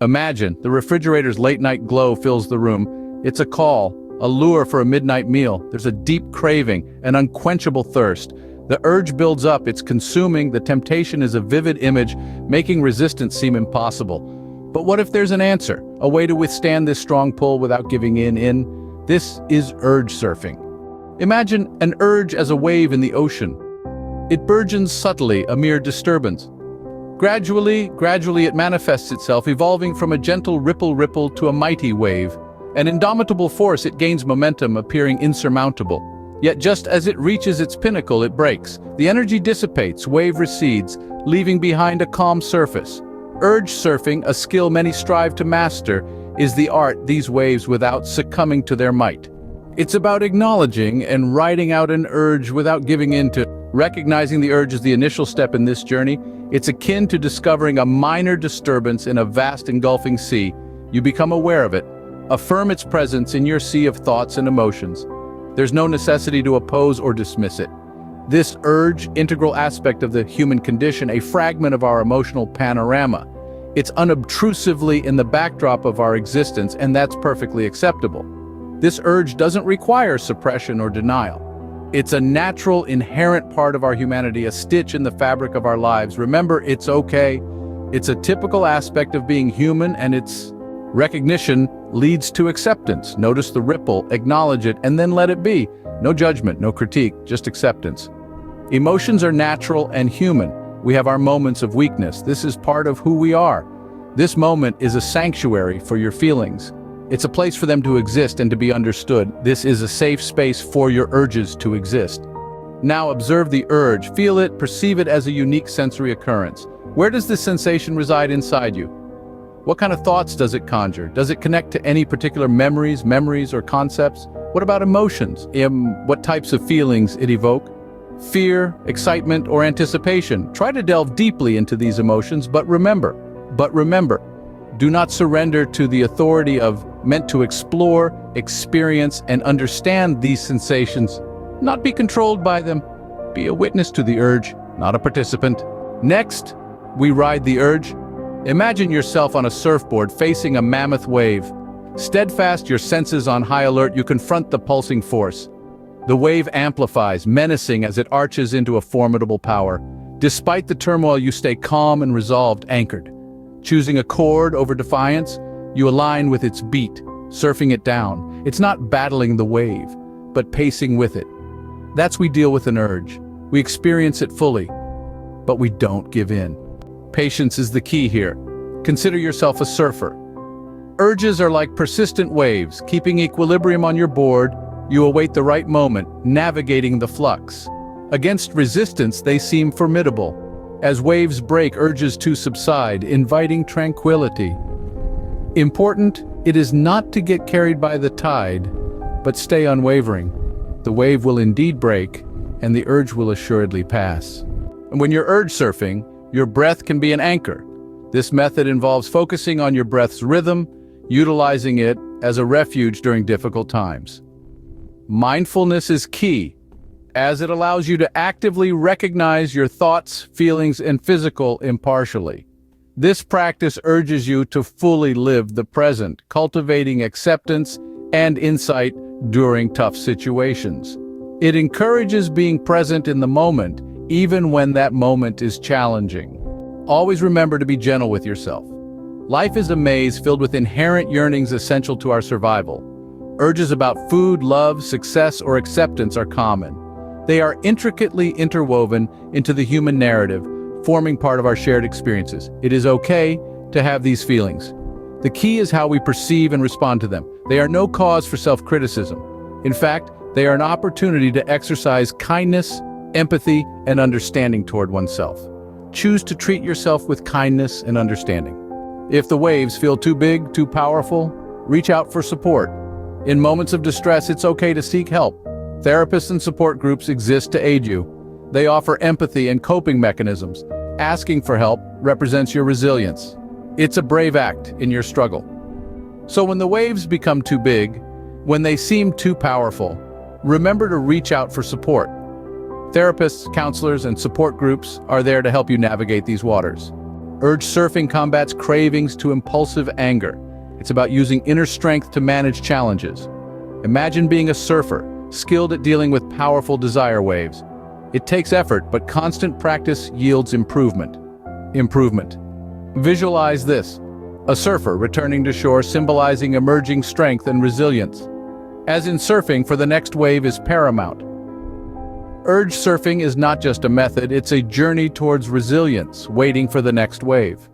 Imagine, the refrigerator's late-night glow fills the room. It's a call, a lure for a midnight meal. There's a deep craving, an unquenchable thirst. The urge builds up, it's consuming, the temptation is a vivid image, making resistance seem impossible. But what if there's an answer, a way to withstand this strong pull without giving in? This is urge surfing. Imagine an urge as a wave in the ocean. It burgeons subtly, a mere disturbance. Gradually it manifests itself, evolving from a gentle ripple to a mighty wave. An indomitable force, it gains momentum, appearing insurmountable. Yet just as it reaches its pinnacle, it breaks. The energy dissipates, wave recedes, leaving behind a calm surface. Urge surfing, a skill many strive to master, is the art these waves without succumbing to their might. It's about acknowledging and riding out an urge without giving in to. Recognizing the urge is the initial step in this journey. It's akin to discovering a minor disturbance in a vast engulfing sea. You become aware of it. Affirm its presence in your sea of thoughts and emotions. There's no necessity to oppose or dismiss it. This urge, integral aspect of the human condition, a fragment of our emotional panorama. It's unobtrusively in the backdrop of our existence, and that's perfectly acceptable. This urge doesn't require suppression or denial. It's a natural, inherent part of our humanity, a stitch in the fabric of our lives. Remember, it's okay. It's a typical aspect of being human, and its recognition leads to acceptance. Notice the ripple, acknowledge it, and then let it be. No judgment, no critique, just acceptance. Emotions are natural and human. We have our moments of weakness. This is part of who we are. This moment is a sanctuary for your feelings. It's a place for them to exist and to be understood. This is a safe space for your urges to exist. Now observe the urge, feel it, perceive it as a unique sensory occurrence. Where does this sensation reside inside you? What kind of thoughts does it conjure? Does it connect to any particular memories or concepts? What about emotions? What types of feelings it evoke? Fear, excitement, or anticipation? Try to delve deeply into these emotions, but remember, do not surrender to the authority of meant to explore, experience, and understand these sensations. Not be controlled by them. Be a witness to the urge, not a participant. Next, we ride the urge. Imagine yourself on a surfboard facing a mammoth wave. Steadfast, your senses on high alert, you confront the pulsing force. The wave amplifies, menacing as it arches into a formidable power. Despite the turmoil, you stay calm and resolved, anchored. Choosing accord over defiance, you align with its beat, surfing it down. It's not battling the wave, but pacing with it. That's we deal with an urge. We experience it fully, but we don't give in. Patience is the key here. Consider yourself a surfer. Urges are like persistent waves, keeping equilibrium on your board. You await the right moment, navigating the flux. Against resistance, they seem formidable. As waves break, urges to subside, inviting tranquility. Important, it is not to get carried by the tide, but stay unwavering. The wave will indeed break, and the urge will assuredly pass. And when you're urge surfing, your breath can be an anchor. This method involves focusing on your breath's rhythm, utilizing it as a refuge during difficult times. Mindfulness is key, as it allows you to actively recognize your thoughts, feelings, and physical impartially. This practice urges you to fully live the present, cultivating acceptance and insight during tough situations. It encourages being present in the moment, even when that moment is challenging. Always remember to be gentle with yourself. Life is a maze filled with inherent yearnings essential to our survival. Urges about food, love, success, or acceptance are common. They are intricately interwoven into the human narrative, forming part of our shared experiences. It is okay to have these feelings. The key is how we perceive and respond to them. They are no cause for self-criticism. In fact, they are an opportunity to exercise kindness, empathy, and understanding toward oneself. Choose to treat yourself with kindness and understanding. If the waves feel too big, too powerful, reach out for support. In moments of distress, it's okay to seek help. Therapists and support groups exist to aid you. They offer empathy and coping mechanisms. Asking for help represents your resilience. It's a brave act in your struggle. So when the waves become too big, when they seem too powerful, remember to reach out for support. Therapists, counselors, and support groups are there to help you navigate these waters. Urge surfing combats cravings to impulsive anger. It's about using inner strength to manage challenges. Imagine being a surfer, skilled at dealing with powerful desire waves. It takes effort, but constant practice yields improvement. Visualize this: a surfer returning to shore, symbolizing emerging strength and resilience. As in surfing, for the next wave is paramount. Urge surfing is not just a method, it's a journey towards resilience, waiting for the next wave.